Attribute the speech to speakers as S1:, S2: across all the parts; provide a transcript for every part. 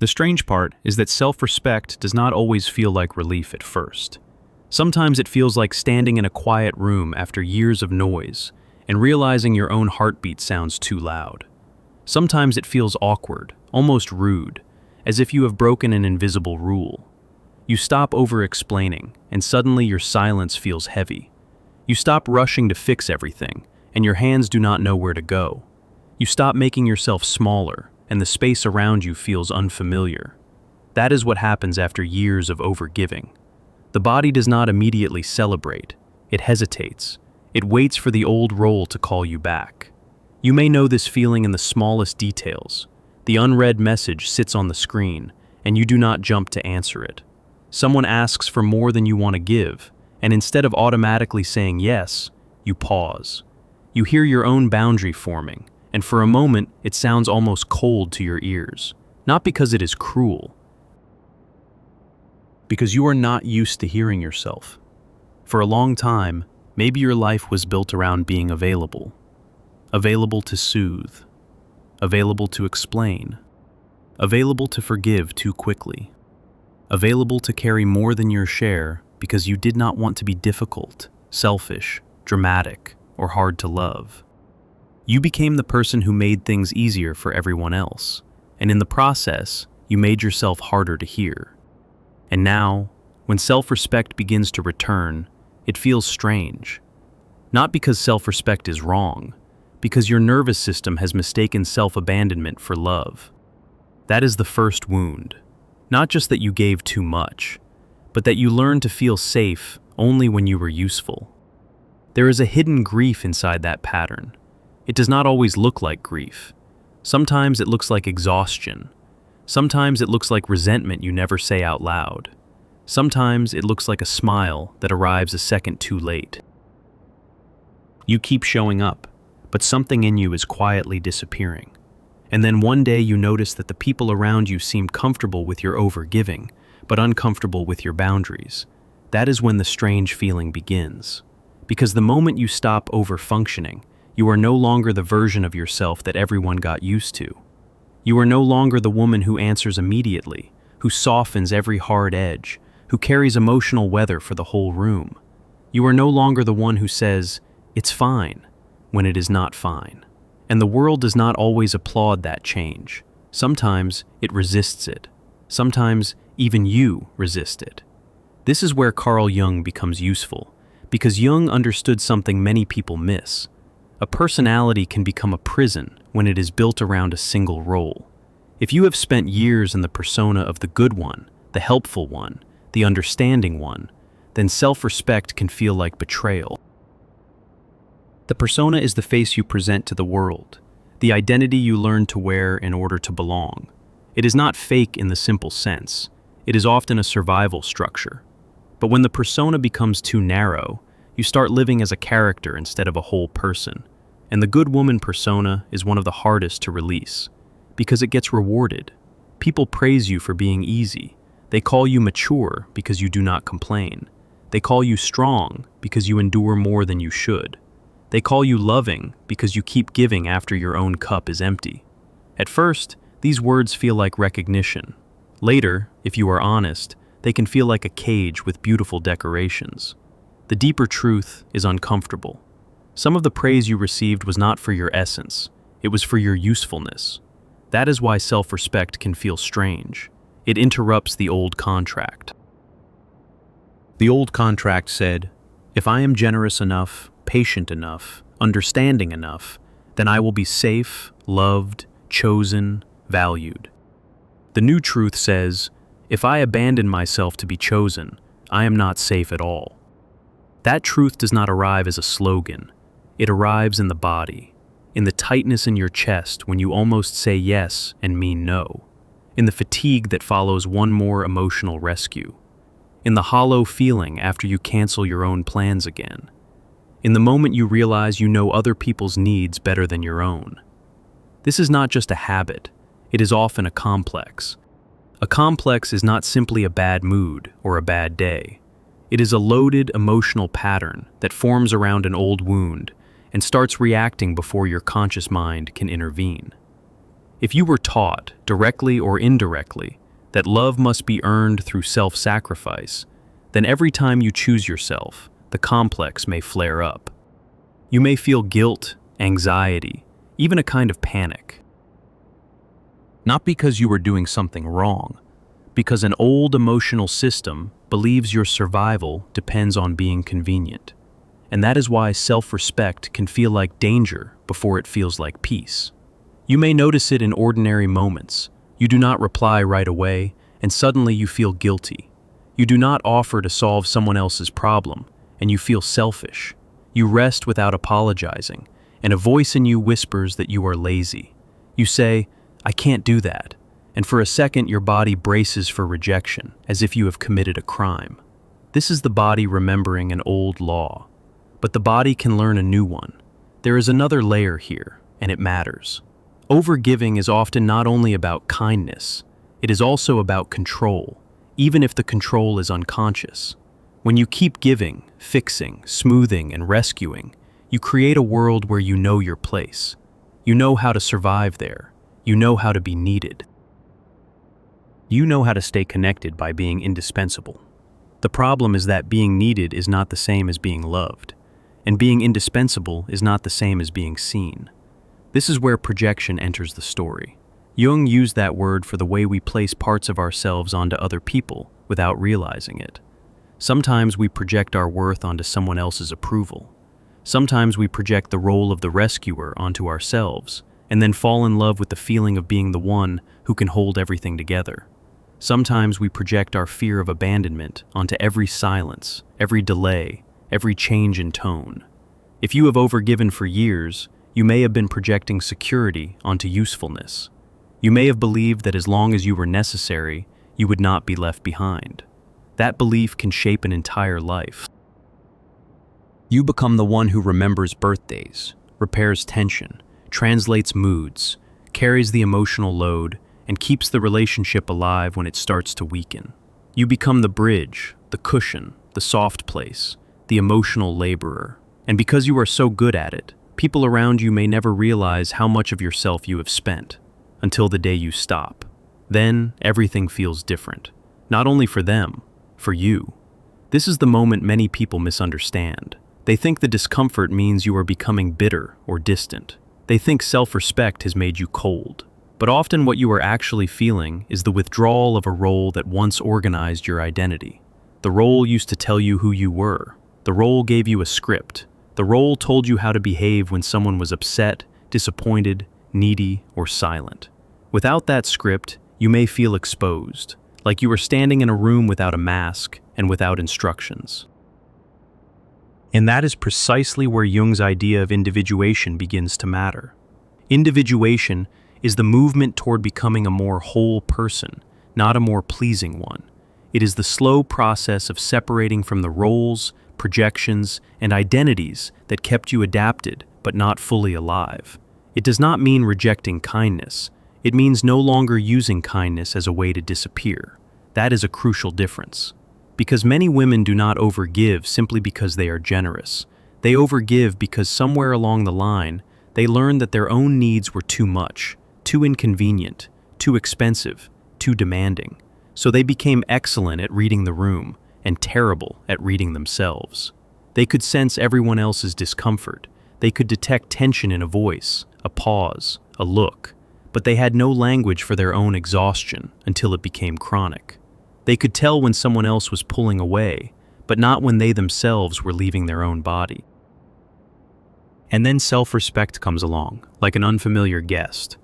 S1: The strange part is that self-respect does not always feel like relief at first. Sometimes it feels like standing in a quiet room after years of noise and realizing your own heartbeat sounds too loud. Sometimes it feels awkward, almost rude, as if you have broken an invisible rule. You stop over-explaining, and suddenly your silence feels heavy. You stop rushing to fix everything, and your hands do not know where to go. You stop making yourself smaller, and the space around you feels unfamiliar. That is what happens after years of overgiving. The body does not immediately celebrate. It hesitates. It waits for the old role to call you back. You may know this feeling in the smallest details. The unread message sits on the screen, and you do not jump to answer it. Someone asks for more than you want to give, and instead of automatically saying yes, you pause. You hear your own boundary forming, and for a moment it sounds almost cold to your ears. Not because it is cruel, because you are not used to hearing yourself. For a long time, maybe your life was built around being available. Available to soothe. Available to explain. Available to forgive too quickly. Available to carry more than your share because you did not want to be difficult, selfish, dramatic, or hard to love. You became the person who made things easier for everyone else, and in the process, you made yourself harder to hear. And now, when self-respect begins to return, it feels strange. Not because self-respect is wrong, because your nervous system has mistaken self-abandonment for love. That is the first wound. Not just that you gave too much, but that you learned to feel safe only when you were useful. There is a hidden grief inside that pattern. It does not always look like grief. Sometimes it looks like exhaustion. Sometimes it looks like resentment you never say out loud. Sometimes it looks like a smile that arrives a second too late. You keep showing up, but something in you is quietly disappearing. And then one day you notice that the people around you seem comfortable with your overgiving, but uncomfortable with your boundaries. That is when the strange feeling begins. Because the moment you stop over-functioning, you are no longer the version of yourself that everyone got used to. You are no longer the woman who answers immediately, who softens every hard edge, who carries emotional weather for the whole room. You are no longer the one who says, "It's fine," when it is not fine. And the world does not always applaud that change. Sometimes it resists it. Sometimes even you resist it. This is where Carl Jung becomes useful, because Jung understood something many people miss. A personality can become a prison when it is built around a single role. If you have spent years in the persona of the good one, the helpful one, the understanding one, then self-respect can feel like betrayal. The persona is the face you present to the world, the identity you learn to wear in order to belong. It is not fake in the simple sense. It is often a survival structure. But when the persona becomes too narrow, you start living as a character instead of a whole person. And the good woman persona is one of the hardest to release, because it gets rewarded. People praise you for being easy. They call you mature because you do not complain. They call you strong because you endure more than you should. They call you loving because you keep giving after your own cup is empty. At first, these words feel like recognition. Later, if you are honest, they can feel like a cage with beautiful decorations. The deeper truth is uncomfortable. Some of the praise you received was not for your essence, it was for your usefulness. That is why self-respect can feel strange. It interrupts the old contract. The old contract said, if I am generous enough, patient enough, understanding enough, then I will be safe, loved, chosen, valued. The new truth says, if I abandon myself to be chosen, I am not safe at all. That truth does not arrive as a slogan. It arrives in the body, in the tightness in your chest when you almost say yes and mean no, in the fatigue that follows one more emotional rescue, in the hollow feeling after you cancel your own plans again, in the moment you realize you know other people's needs better than your own. This is not just a habit, it is often a complex. A complex is not simply a bad mood or a bad day. It is a loaded emotional pattern that forms around an old wound and starts reacting before your conscious mind can intervene. If you were taught, directly or indirectly, that love must be earned through self-sacrifice, then every time you choose yourself, the complex may flare up. You may feel guilt, anxiety, even a kind of panic. Not because you are doing something wrong, because an old emotional system believes your survival depends on being convenient. And that is why self-respect can feel like danger before it feels like peace. You may notice it in ordinary moments. You do not reply right away, and suddenly you feel guilty. You do not offer to solve someone else's problem, and you feel selfish. You rest without apologizing, and a voice in you whispers that you are lazy. You say, "I can't do that," and for a second your body braces for rejection, as if you have committed a crime. This is the body remembering an old law. But the body can learn a new one. There is another layer here, and it matters. Overgiving is often not only about kindness, it is also about control, even if the control is unconscious. When you keep giving, fixing, smoothing, and rescuing, you create a world where you know your place. You know how to survive there. You know how to be needed. You know how to stay connected by being indispensable. The problem is that being needed is not the same as being loved, and being indispensable is not the same as being seen. This is where projection enters the story. Jung used that word for the way we place parts of ourselves onto other people without realizing it. Sometimes we project our worth onto someone else's approval. Sometimes we project the role of the rescuer onto ourselves, and then fall in love with the feeling of being the one who can hold everything together. Sometimes we project our fear of abandonment onto every silence, every delay, every change in tone. If you have overgiven for years, you may have been projecting security onto usefulness. You may have believed that as long as you were necessary, you would not be left behind. That belief can shape an entire life. You become the one who remembers birthdays, repairs tension, translates moods, carries the emotional load, and keeps the relationship alive when it starts to weaken. You become the bridge, the cushion, the soft place, the emotional laborer. And because you are so good at it, people around you may never realize how much of yourself you have spent, until the day you stop. Then everything feels different. Not only for them, for you. This is the moment many people misunderstand. They think the discomfort means you are becoming bitter or distant. They think self-respect has made you cold. But often what you are actually feeling is the withdrawal of a role that once organized your identity. The role used to tell you who you were. The role gave you a script. The role told you how to behave when someone was upset, disappointed, needy, or silent. Without that script, you may feel exposed, like you were standing in a room without a mask and without instructions. And that is precisely where Jung's idea of individuation begins to matter. Individuation is the movement toward becoming a more whole person, not a more pleasing one. It is the slow process of separating from the roles, projections, and identities that kept you adapted but not fully alive. It does not mean rejecting kindness. It means no longer using kindness as a way to disappear. That is a crucial difference. Because many women do not overgive simply because they are generous. They overgive because somewhere along the line, they learned that their own needs were too much, too inconvenient, too expensive, too demanding. So they became excellent at reading the room and terrible at reading themselves. They could sense everyone else's discomfort. They could detect tension in a voice, a pause, a look, but they had no language for their own exhaustion until it became chronic. They could tell when someone else was pulling away, but not when they themselves were leaving their own body. And then self-respect comes along, like an unfamiliar guest.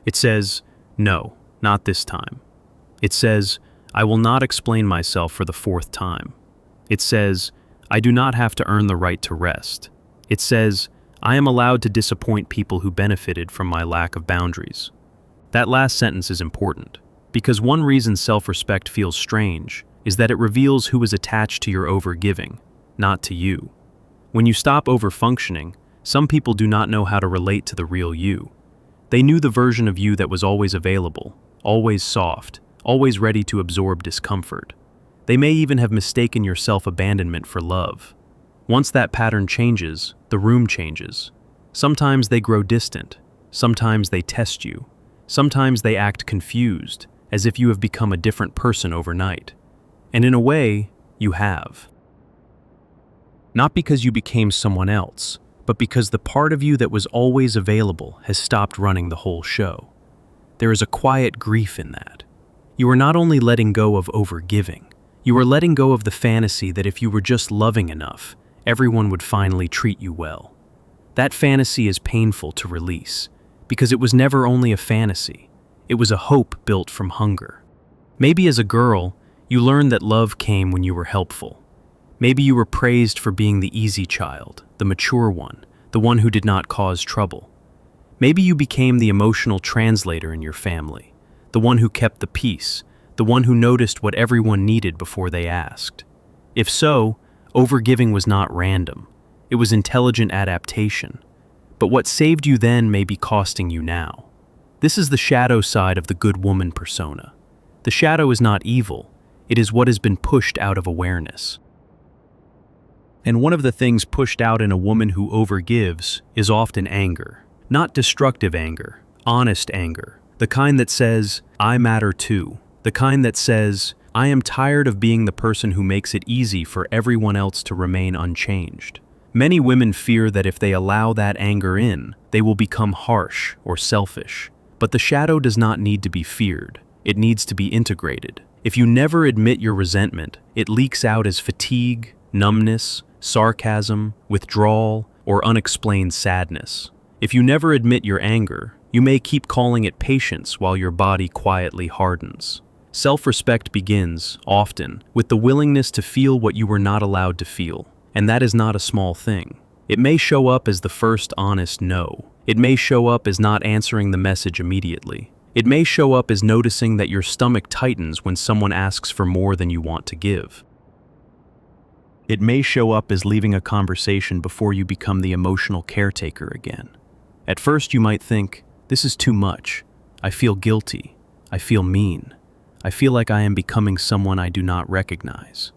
S1: It says, "No, not this time." It says, "I will not explain myself for the fourth time." It says, "I do not have to earn the right to rest." It says, "I am allowed to disappoint people who benefited from my lack of boundaries." That last sentence is important, because one reason self-respect feels strange is that it reveals who is attached to your overgiving, not to you. When you stop over-functioning, some people do not know how to relate to the real you. They knew the version of you that was always available, always soft, always ready to absorb discomfort. They may even have mistaken your self-abandonment for love. Once that pattern changes, the room changes. Sometimes they grow distant. Sometimes they test you. Sometimes they act confused, as if you have become a different person overnight. And in a way, you have. Not because you became someone else, but because the part of you that was always available has stopped running the whole show. There is a quiet grief in that. You are not only letting go of overgiving, you are letting go of the fantasy that if you were just loving enough, everyone would finally treat you well. That fantasy is painful to release, because it was never only a fantasy. It was a hope built from hunger. Maybe as a girl, you learned that love came when you were helpful. Maybe you were praised for being the easy child, the mature one, the one who did not cause trouble. Maybe you became the emotional translator in your family, the one who kept the peace, the one who noticed what everyone needed before they asked. If so, overgiving was not random. It was intelligent adaptation. But what saved you then may be costing you now. This is the shadow side of the good woman persona. The shadow is not evil. It is what has been pushed out of awareness. And one of the things pushed out in a woman who overgives is often anger. Not destructive anger, honest anger. The kind that says, I matter too. The kind that says, I am tired of being the person who makes it easy for everyone else to remain unchanged. Many women fear that if they allow that anger in, they will become harsh or selfish. But the shadow does not need to be feared. It needs to be integrated. If you never admit your resentment, it leaks out as fatigue, numbness, sarcasm, withdrawal, or unexplained sadness. If you never admit your anger, you may keep calling it patience while your body quietly hardens. Self-respect begins, often, with the willingness to feel what you were not allowed to feel. And that is not a small thing. It may show up as the first honest no. It may show up as not answering the message immediately. It may show up as noticing that your stomach tightens when someone asks for more than you want to give. It may show up as leaving a conversation before you become the emotional caretaker again. At first you might think, this is too much. I feel guilty. I feel mean. I feel like I am becoming someone I do not recognize.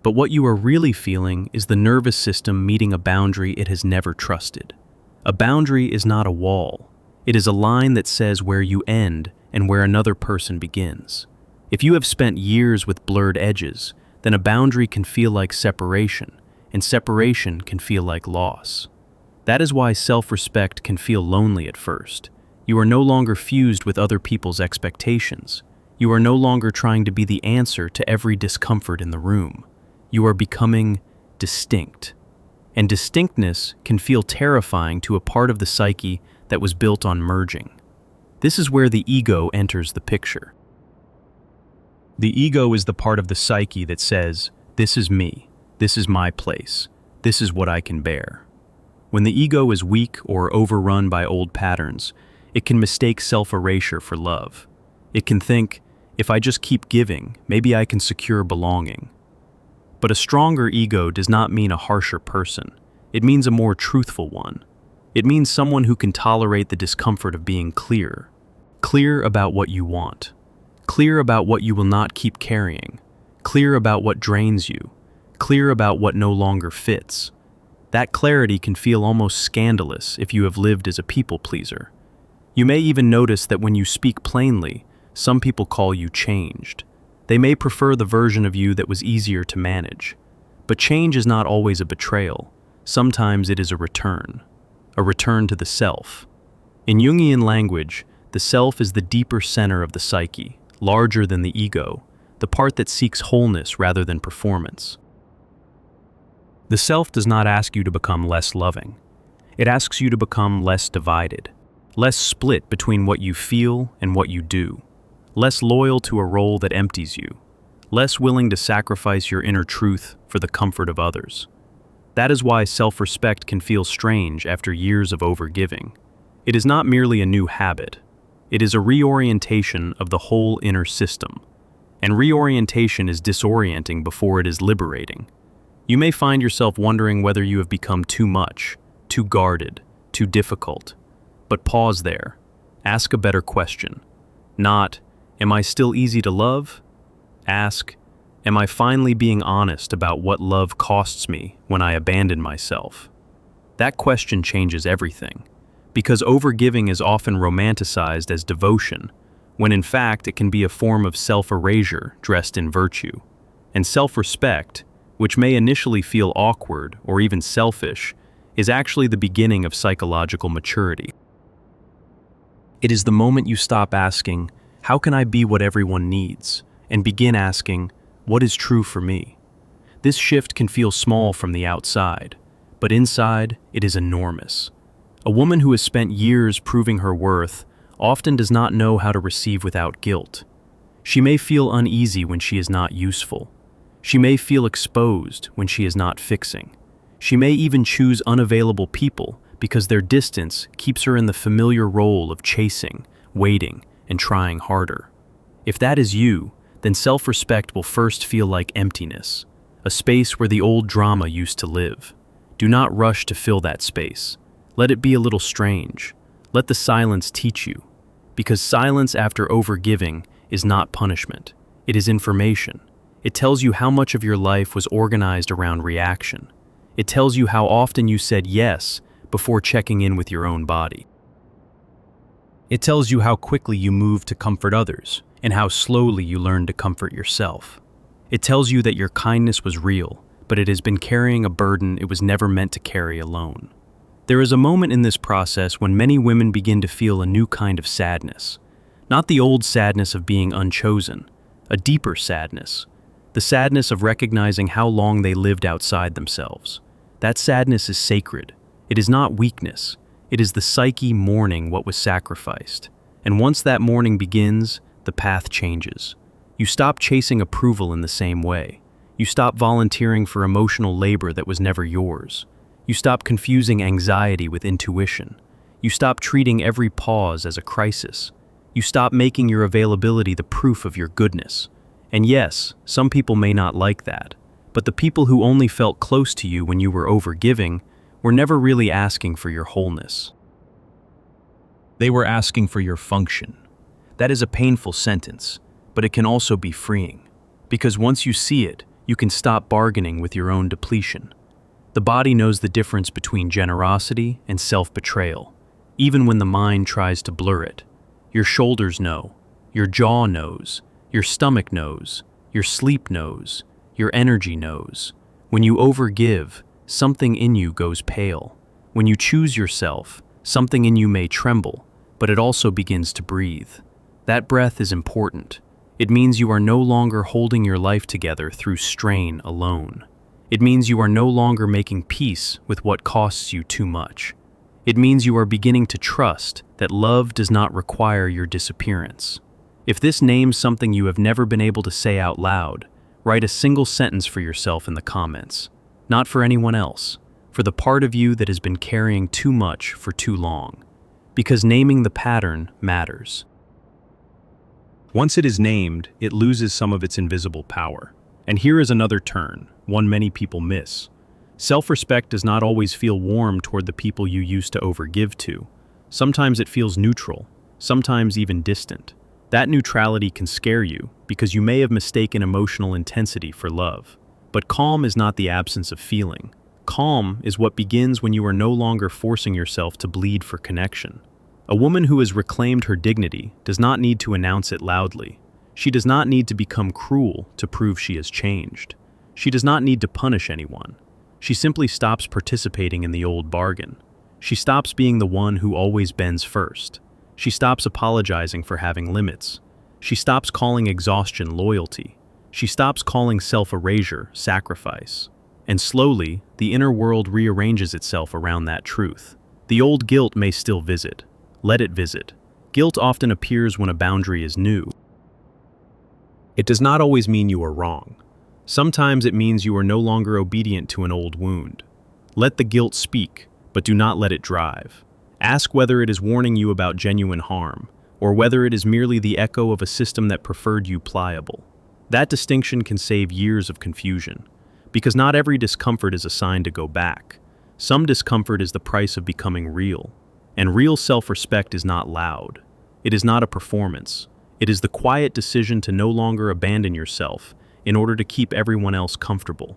S1: But what you are really feeling is the nervous system meeting a boundary it has never trusted. A boundary is not a wall. It is a line that says where you end and where another person begins. If you have spent years with blurred edges, then a boundary can feel like separation, and separation can feel like loss. That is why self-respect can feel lonely at first. You are no longer fused with other people's expectations. You are no longer trying to be the answer to every discomfort in the room. You are becoming distinct. And distinctness can feel terrifying to a part of the psyche that was built on merging. This is where the ego enters the picture. The ego is the part of the psyche that says, this is me, this is my place, this is what I can bear. When the ego is weak or overrun by old patterns, it can mistake self-erasure for love. It can think, if I just keep giving, maybe I can secure belonging. But a stronger ego does not mean a harsher person. It means a more truthful one. It means someone who can tolerate the discomfort of being clear. Clear about what you want. Clear about what you will not keep carrying. Clear about what drains you. Clear about what no longer fits. That clarity can feel almost scandalous if you have lived as a people pleaser. You may even notice that when you speak plainly, some people call you changed. They may prefer the version of you that was easier to manage. But change is not always a betrayal. Sometimes it is a return to the self. In Jungian language, the self is the deeper center of the psyche, larger than the ego, the part that seeks wholeness rather than performance. The self does not ask you to become less loving. It asks you to become less divided, less split between what you feel and what you do, less loyal to a role that empties you, less willing to sacrifice your inner truth for the comfort of others. That is why self-respect can feel strange after years of overgiving. It is not merely a new habit. It is a reorientation of the whole inner system. And reorientation is disorienting before it is liberating. You may find yourself wondering whether you have become too much, too guarded, too difficult. But pause there. Ask a better question. Not, am I still easy to love? Ask, am I finally being honest about what love costs me when I abandon myself? That question changes everything. because overgiving is often romanticized as devotion, when in fact it can be a form of self-erasure dressed in virtue. And self-respect, which may initially feel awkward or even selfish, is actually the beginning of psychological maturity. It is the moment you stop asking, "How can I be what everyone needs?" and begin asking, "What is true for me?" This shift can feel small from the outside, but inside it is enormous. A woman who has spent years proving her worth often does not know how to receive without guilt. She may feel uneasy when she is not useful. She may feel exposed when she is not fixing. She may even choose unavailable people because their distance keeps her in the familiar role of chasing, waiting, and trying harder. If that is you, then self-respect will first feel like emptiness, a space where the old drama used to live. Do not rush to fill that space. Let it be a little strange. Let the silence teach you. Because silence after overgiving is not punishment. It is information. It tells you how much of your life was organized around reaction. It tells you how often you said yes before checking in with your own body. It tells you how quickly you moved to comfort others and how slowly you learned to comfort yourself. It tells you that your kindness was real, but it has been carrying a burden it was never meant to carry alone. There is a moment in this process when many women begin to feel a new kind of sadness. Not the old sadness of being unchosen, a deeper sadness. The sadness of recognizing how long they lived outside themselves. That sadness is sacred. It is not weakness. It is the psyche mourning what was sacrificed. And once that mourning begins, the path changes. You stop chasing approval in the same way. You stop volunteering for emotional labor that was never yours. You stop confusing anxiety with intuition. You stop treating every pause as a crisis. You stop making your availability the proof of your goodness. And yes, some people may not like that, but the people who only felt close to you when you were overgiving were never really asking for your wholeness. They were asking for your function. That is a painful sentence, but it can also be freeing. Because once you see it, you can stop bargaining with your own depletion. The body knows the difference between generosity and self-betrayal, even when the mind tries to blur it. Your shoulders know, your jaw knows, your stomach knows, your sleep knows, your energy knows. When you overgive, something in you goes pale. When you choose yourself, something in you may tremble, but it also begins to breathe. That breath is important. It means you are no longer holding your life together through strain alone. It means you are no longer making peace with what costs you too much. It means you are beginning to trust that love does not require your disappearance. If this names something you have never been able to say out loud, write a single sentence for yourself in the comments. Not for anyone else, for the part of you that has been carrying too much for too long. Because naming the pattern matters. Once it is named, it loses some of its invisible power. And here is another turn, one many people miss. Self-respect does not always feel warm toward the people you used to overgive to. Sometimes it feels neutral, sometimes even distant. That neutrality can scare you because you may have mistaken emotional intensity for love. But calm is not the absence of feeling. Calm is what begins when you are no longer forcing yourself to bleed for connection. A woman who has reclaimed her dignity does not need to announce it loudly. She does not need to become cruel to prove she has changed. She does not need to punish anyone. She simply stops participating in the old bargain. She stops being the one who always bends first. She stops apologizing for having limits. She stops calling exhaustion loyalty. She stops calling self-erasure sacrifice. And slowly, the inner world rearranges itself around that truth. The old guilt may still visit. Let it visit. Guilt often appears when a boundary is new. It does not always mean you are wrong. Sometimes it means you are no longer obedient to an old wound. Let the guilt speak, but do not let it drive. Ask whether it is warning you about genuine harm, or whether it is merely the echo of a system that preferred you pliable. That distinction can save years of confusion, because not every discomfort is a sign to go back. Some discomfort is the price of becoming real, and real self-respect is not loud. It is not a performance. It is the quiet decision to no longer abandon yourself in order to keep everyone else comfortable.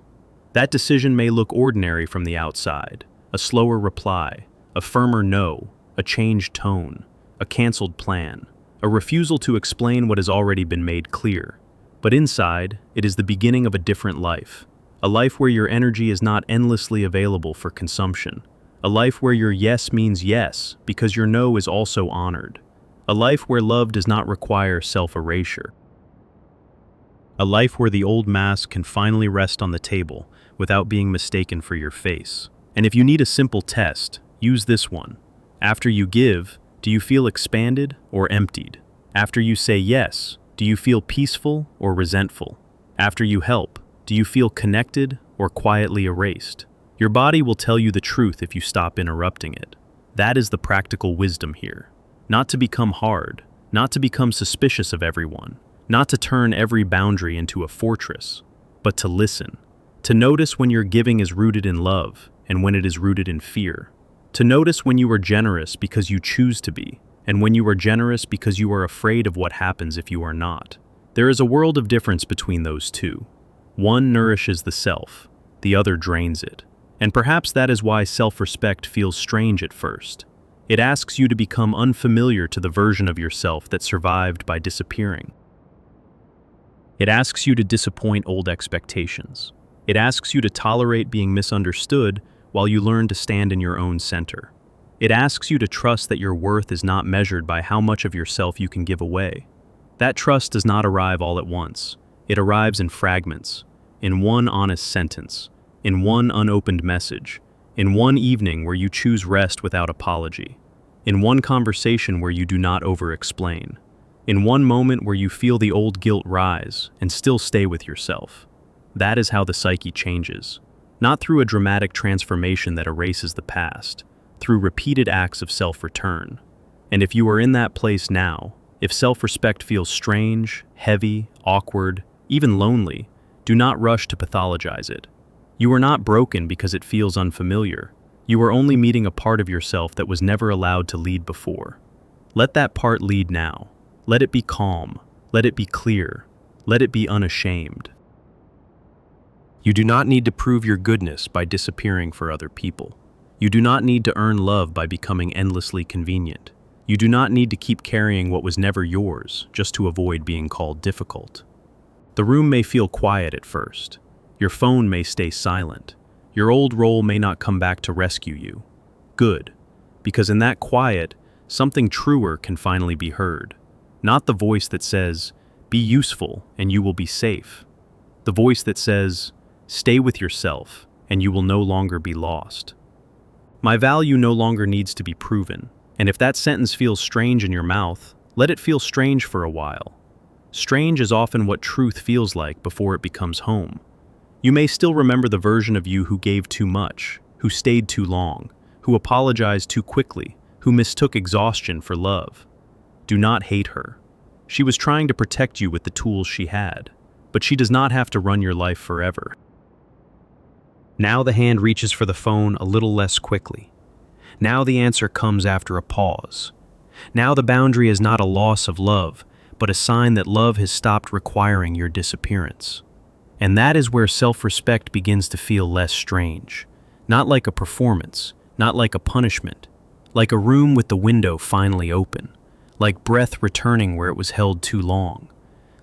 S1: That decision may look ordinary from the outside, a slower reply, a firmer no, a changed tone, a canceled plan, a refusal to explain what has already been made clear. But inside, it is the beginning of a different life. A life where your energy is not endlessly available for consumption. A life where your yes means yes because your no is also honored. A life where love does not require self-erasure. A life where the old mask can finally rest on the table without being mistaken for your face. And if you need a simple test, use this one. After you give, do you feel expanded or emptied? After you say yes, do you feel peaceful or resentful? After you help, do you feel connected or quietly erased? Your body will tell you the truth if you stop interrupting it. That is the practical wisdom here. Not to become hard, not to become suspicious of everyone, not to turn every boundary into a fortress, but to listen. To notice when your giving is rooted in love and when it is rooted in fear. To notice when you are generous because you choose to be, and when you are generous because you are afraid of what happens if you are not. There is a world of difference between those two. One nourishes the self, the other drains it. And perhaps that is why self-respect feels strange at first. It asks you to become unfamiliar to the version of yourself that survived by disappearing. It asks you to disappoint old expectations. It asks you to tolerate being misunderstood while you learn to stand in your own center. It asks you to trust that your worth is not measured by how much of yourself you can give away. That trust does not arrive all at once. It arrives in fragments, in one honest sentence, in one unopened message, in one evening where you choose rest without apology, in one conversation where you do not over-explain, in one moment where you feel the old guilt rise and still stay with yourself. That is how the psyche changes, not through a dramatic transformation that erases the past, through repeated acts of self-return. And if you are in that place now, if self-respect feels strange, heavy, awkward, even lonely, do not rush to pathologize it. You are not broken because it feels unfamiliar. You are only meeting a part of yourself that was never allowed to lead before. Let that part lead now. Let it be calm. Let it be clear. Let it be unashamed. You do not need to prove your goodness by disappearing for other people. You do not need to earn love by becoming endlessly convenient. You do not need to keep carrying what was never yours just to avoid being called difficult. The room may feel quiet at first. Your phone may stay silent. Your old role may not come back to rescue you. Good, because in that quiet, something truer can finally be heard. Not the voice that says, "Be useful and you will be safe." The voice that says, "Stay with yourself and you will no longer be lost." My value no longer needs to be proven, and if that sentence feels strange in your mouth, let it feel strange for a while. Strange is often what truth feels like before it becomes home. You may still remember the version of you who gave too much, who stayed too long, who apologized too quickly, who mistook exhaustion for love. Do not hate her. She was trying to protect you with the tools she had, but she does not have to run your life forever. Now the hand reaches for the phone a little less quickly. Now the answer comes after a pause. Now the boundary is not a loss of love, but a sign that love has stopped requiring your disappearance. And that is where self-respect begins to feel less strange. Not like a performance, not like a punishment, like a room with the window finally open, like breath returning where it was held too long,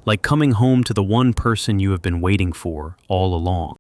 S1: like coming home to the one person you have been waiting for all along.